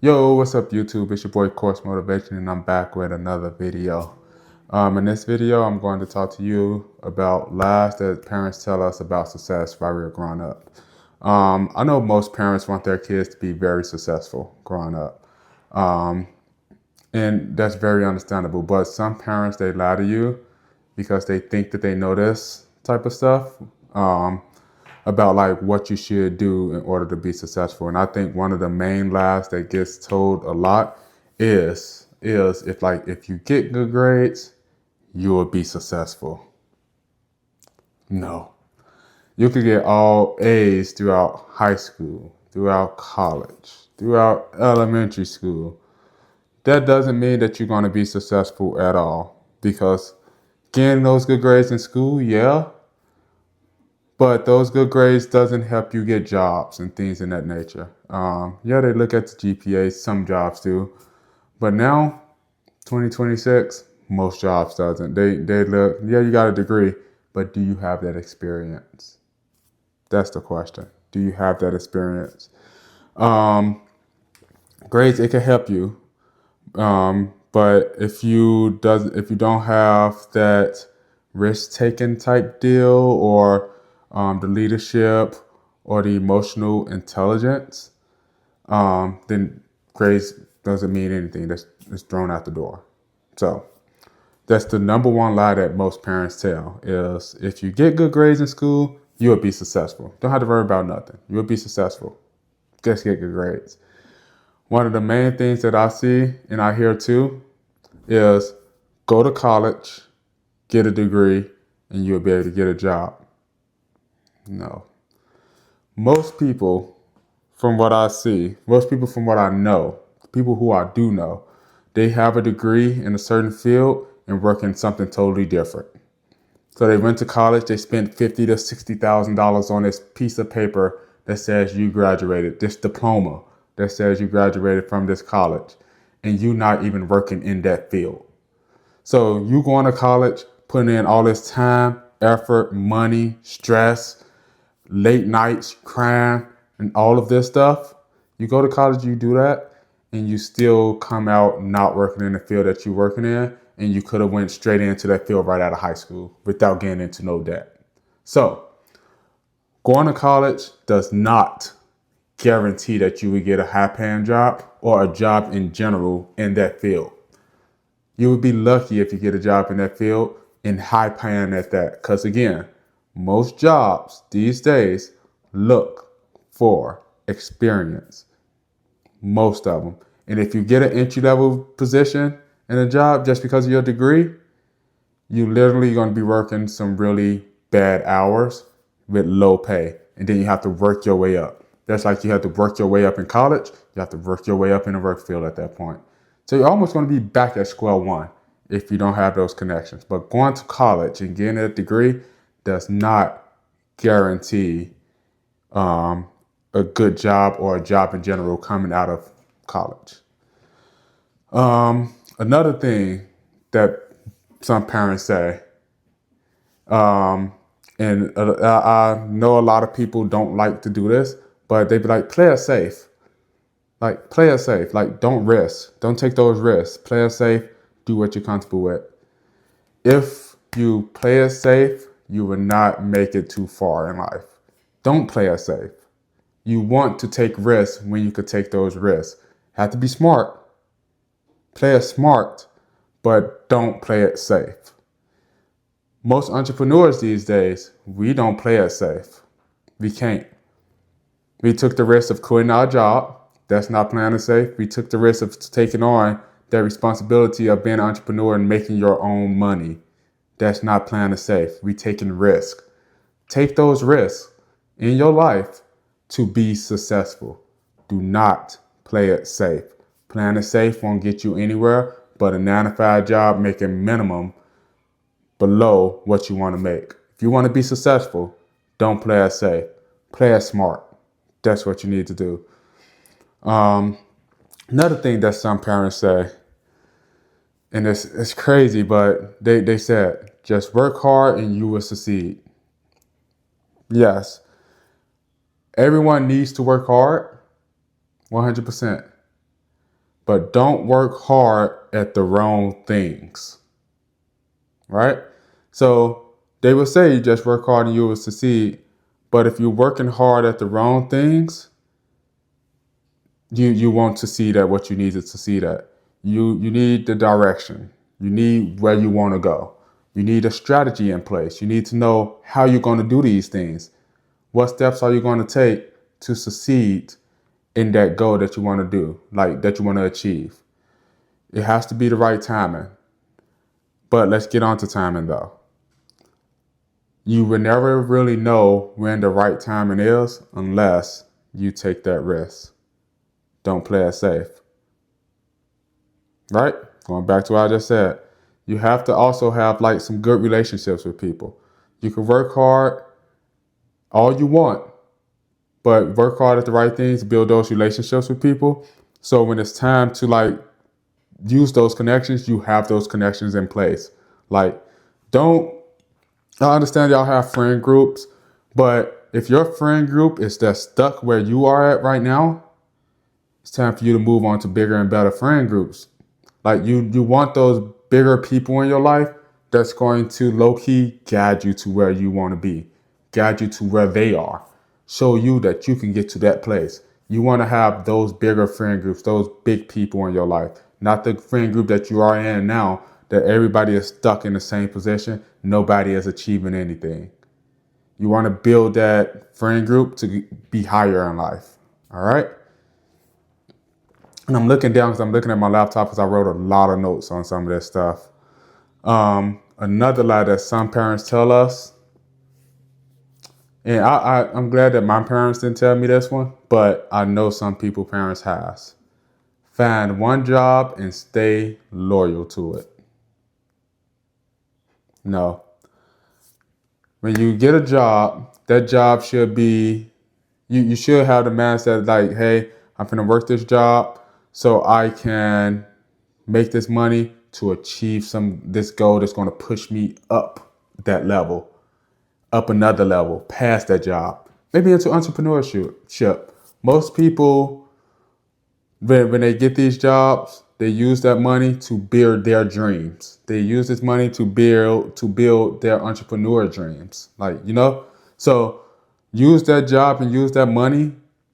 Yo, what's up YouTube? It's your boy Course Motivation and I'm back with another video. In this video, I'm going to talk to you about lies that parents tell us about success while we were growing up. I know most parents want their kids to be very successful growing up. Um, and that's very understandable, but some parents, they lie to you because they think that they know this type of stuff. About like what you should do in order to be successful. And I think one of the main lies that gets told a lot is if you get good grades, you will be successful. No. You could get all A's throughout high school, throughout college, throughout elementary school. That doesn't mean that you're going to be successful at all because getting those good grades in school, yeah, but those good grades doesn't help you get jobs and things in that nature. Yeah, they look at the GPA, some jobs do. But now, 2026, most jobs doesn't. They look, yeah, you got a degree, but do you have that experience? That's the question. Do you have that experience? Um, Grades, it can help you. But if you don't have that risk taking type deal or the leadership or the emotional intelligence, then grades doesn't mean anything. It's thrown out the door. So that's the number one lie that most parents tell is if you get good grades in school, you'll be successful. Don't have to worry about nothing. You'll be successful. Just get good grades. One of the main things that I see and I hear too is go to college, get a degree, and you'll be able to get a job. No. Most people, from what I see, most people from what I know, people who I do know, they have a degree in a certain field and work in something totally different. So they went to college, they spent $50,000 to $60,000 on this piece of paper that says you graduated, this diploma that says you graduated from this college, and you not even working in that field. So you going to college, putting in all this time, effort, money, stress, late nights, crying, and all of this stuff. You go to college, you do that, and you still come out not working in the field that you're working in, and you could have went straight into that field right out of high school without getting into no debt. So going to college does not guarantee that you would get a high-paying job or a job in general in that field. You would be lucky if you get a job in that field and high paying at that. Because again, most jobs these days look for experience. Most of them. And if you get an entry level position in a job just because of your degree, you literally going to be working some really bad hours with low pay. And then you have to work your way up. That's like you have to work your way up in college. You have to work your way up in the work field at that point. So you're almost going to be back at square one if you don't have those connections. But going to college and getting a degree does not guarantee a good job or a job in general coming out of college. Another thing that some parents say, I know a lot of people don't like to do this, but they be like, play it safe. Like, play it safe. Like, don't risk. Don't take those risks. Play it safe. Do what you're comfortable with. If you play it safe, you will not make it too far in life. Don't play it safe. You want to take risks when you could take those risks. Have to be smart. Play it smart, but don't play it safe. Most entrepreneurs these days, we don't play it safe. We can't. We took the risk of quitting our job. That's not playing it safe. We took the risk of taking on that responsibility of being an entrepreneur and making your own money. That's not playing it safe. We taking risk. Take those risks in your life to be successful. Do not play it safe. Playing it safe won't get you anywhere but a 9 to 5 job making minimum below what you want to make. If you want to be successful, don't play it safe. Play it smart. That's what you need to do. Another thing that some parents say, and it's crazy, but they said, just work hard and you will succeed. Yes, everyone needs to work hard, 100%. but don't work hard at the wrong things, right? So they will say you just work hard and you will succeed. But if you're working hard at the wrong things, you won't succeed at what you need to succeed at. You need the direction. You need where you want to go. You need a strategy in place. You need to know how you're going to do these things. What steps are you going to take to succeed in that goal that you want to do, like that you want to achieve? It has to be the right timing. But let's get on to timing though. You will never really know when the right timing is unless you take that risk. Don't play it safe. Right? Going back to what I just said. You have to also have like some good relationships with people. You can work hard all you want, but work hard at the right things, build those relationships with people. So when it's time to like use those connections, you have those connections in place. Like, don't, I understand y'all have friend groups, but if your friend group is that stuck where you are at right now, it's time for you to move on to bigger and better friend groups. Like you want those bigger people in your life that's going to low key guide you to where you want to be, guide you to where they are, show you that you can get to that place. You want to have those bigger friend groups, those big people in your life, not the friend group that you are in now that everybody is stuck in the same position. Nobody is achieving anything. You want to build that friend group to be higher in life. All right. And I'm looking down because I'm looking at my laptop because I wrote a lot of notes on some of this stuff. Another lie that some parents tell us, and I'm glad that my parents didn't tell me this one, but I know some people parents has. Find one job and stay loyal to it. No. When you get a job, that job should be, you should have the mindset like, hey, I'm going to work this job so I can make this money to achieve this goal that's going to push me up that level, up another level, past that job, maybe into entrepreneurship. Most people, when they get these jobs, they use that money to build their dreams. They use this money to build their entrepreneur dreams. Like, so use that job and use that money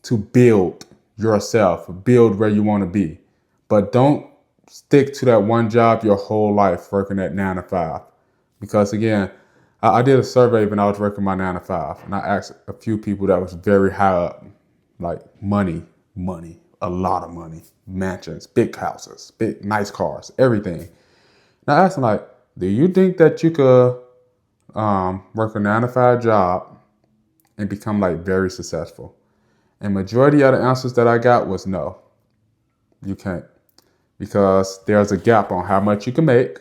to build yourself, build where you want to be. But don't stick to that one job your whole life working at 9 to 5. Because again, I did a survey when I was working my 9 to 5, and I asked a few people that was very high up, like money, a lot of money, mansions, big houses, big nice cars, everything. And I asked them like, do you think that you could work a 9 to 5 job and become like very successful? And majority of the answers that I got was no, you can't. Because there's a gap on how much you can make.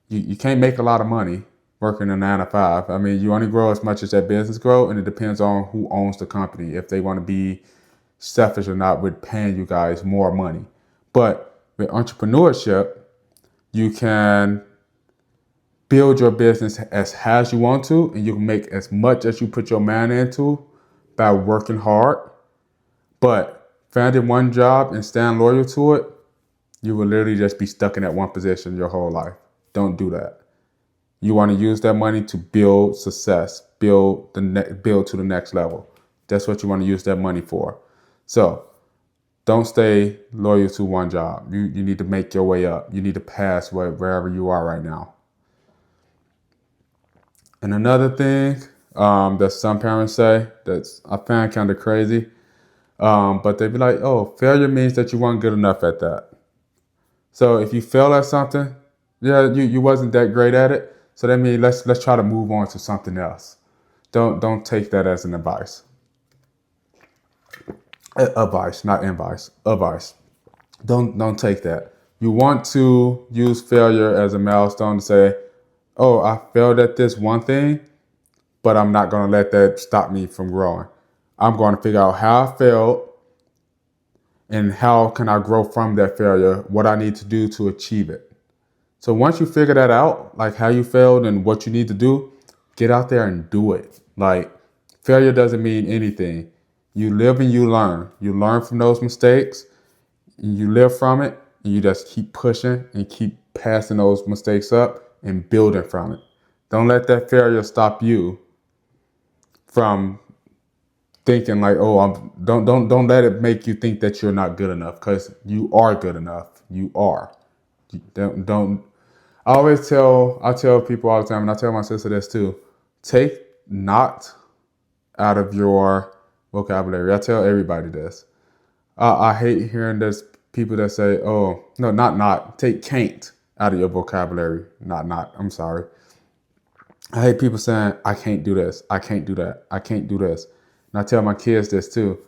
You can't make a lot of money working a 9 to 5. I mean, you only grow as much as that business grow, and it depends on who owns the company, if they want to be selfish or not with paying you guys more money. But with entrepreneurship, you can build your business as high as you want to, and you can make as much as you put your mind into by working hard. But finding one job and staying loyal to it, you will literally just be stuck in that one position your whole life. Don't do that. You want to use that money to build success, build to the next level. That's what you want to use that money for. So don't stay loyal to one job. You need to make your way up. You need to pass wherever you are right now. And another thing that some parents say that I find kind of crazy, but they be like, oh, failure means that you weren't good enough at that. So if you fail at something, yeah, you wasn't that great at it. So that means let's try to move on to something else. Don't take that as an advice. Advice, not advice. Advice. Don't take that. You want to use failure as a milestone to say, oh, I failed at this one thing, but I'm not going to let that stop me from growing. I'm going to figure out how I failed and how can I grow from that failure, what I need to do to achieve it. So once you figure that out, like how you failed and what you need to do, get out there and do it. Like, failure doesn't mean anything. You live and you learn. You learn from those mistakes. and you live from it, and you just keep pushing and keep passing those mistakes up and building from it. Don't let that failure stop you from thinking like, oh, don't let it make you think that you're not good enough, because you are good enough. You are. Don't. I tell people all the time, and I tell my sister this too. Take not out of your vocabulary. I tell everybody this. I hate hearing this people that say, oh, no, not. Take can't out of your vocabulary. Not. I'm sorry. I hate people saying, I can't do this. I can't do that. I can't do this. And I tell my kids this too.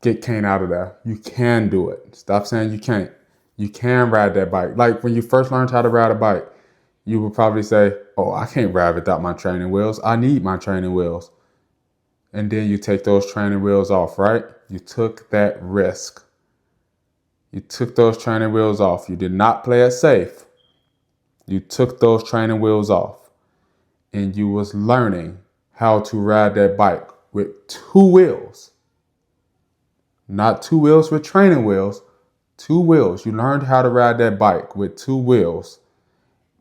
Get can't out of there. You can do it. Stop saying you can't. You can ride that bike. Like when you first learned how to ride a bike, you would probably say, oh, I can't ride without my training wheels. I need my training wheels. And then you take those training wheels off, right? You took that risk. You took those training wheels off. You did not play it safe. You took those training wheels off. And you was learning how to ride that bike with 2 wheels. Not 2 wheels with training wheels. 2 wheels. You learned how to ride that bike with 2 wheels.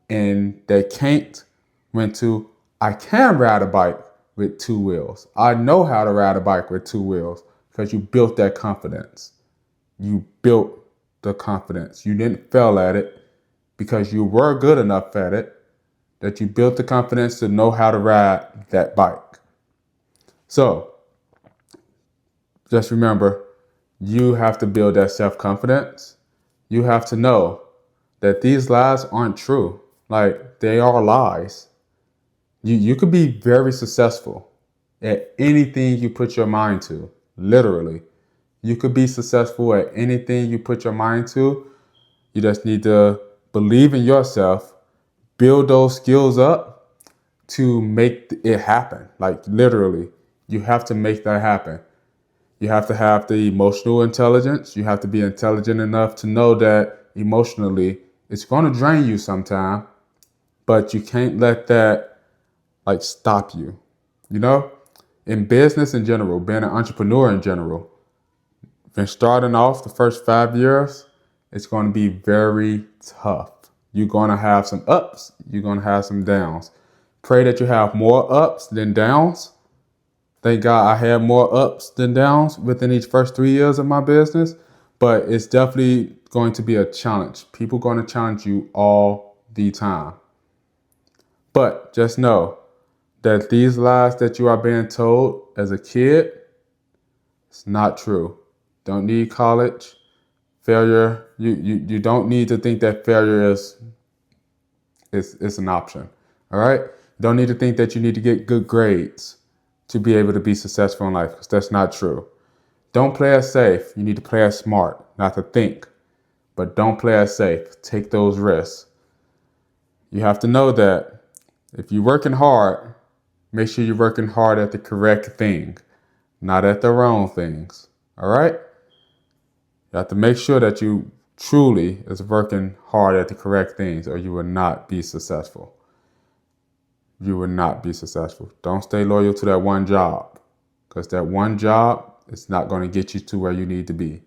And that can't went to, I can ride a bike with 2 wheels. I know how to ride a bike with 2 wheels, because you built that confidence. You built the confidence. You didn't fail at it because you were good enough at it that you built the confidence to know how to ride that bike. So just remember, you have to build that self-confidence. You have to know that these lies aren't true. Like, they are lies. You could be very successful at anything you put your mind to, literally. You could be successful at anything you put your mind to. You just need to believe in yourself, build those skills up to make it happen. Like, literally, you have to make that happen. You have to have the emotional intelligence. You have to be intelligent enough to know that emotionally it's going to drain you sometime, but you can't let that like stop you. You know, in business in general, being an entrepreneur in general, when starting off the first 5 years, it's going to be very tough. You're going to have some ups. You're going to have some downs. Pray that you have more ups than downs. Thank God I had more ups than downs within these first 3 years of my business, but it's definitely going to be a challenge. People are going to challenge you all the time. But just know that these lies that you are being told as a kid, it's not true. Don't need college. Failure, you don't need to think that failure is an option. All right? Don't need to think that you need to get good grades to be able to be successful in life, because that's not true. Don't play it safe. You need to play it smart, not to think. But don't play it safe. Take those risks. You have to know that if you're working hard, make sure you're working hard at the correct thing, not at the wrong things. All right? You have to make sure that you truly is working hard at the correct things, or you will not be successful. You will not be successful. Don't stay loyal to that one job, because that one job is not going to get you to where you need to be.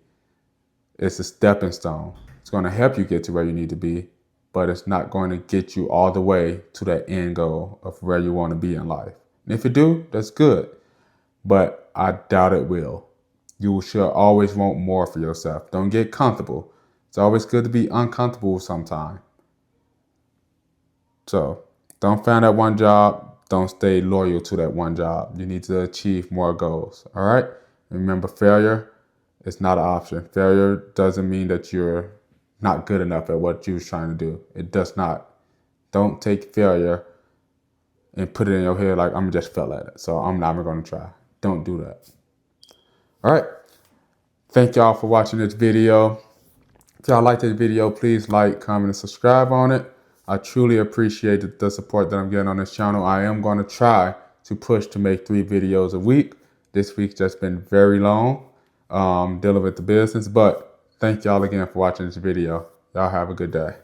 It's a stepping stone. It's going to help you get to where you need to be, but it's not going to get you all the way to that end goal of where you want to be in life. And if you do, that's good, but I doubt it will. You should always want more for yourself. Don't get comfortable. It's always good to be uncomfortable sometime. So don't find that one job. Don't stay loyal to that one job. You need to achieve more goals. All right? Remember, failure is not an option. Failure doesn't mean that you're not good enough at what you're trying to do. It does not. Don't take failure and put it in your head like, I'm just fail at it, so I'm not even going to try. Don't do that. All right. Thank y'all for watching this video. If y'all like this video, please like, comment, and subscribe on it. I truly appreciate the support that I'm getting on this channel. I am going to try to push to make 3 videos a week. This week's just been very long, dealing with the business. But thank y'all again for watching this video. Y'all have a good day.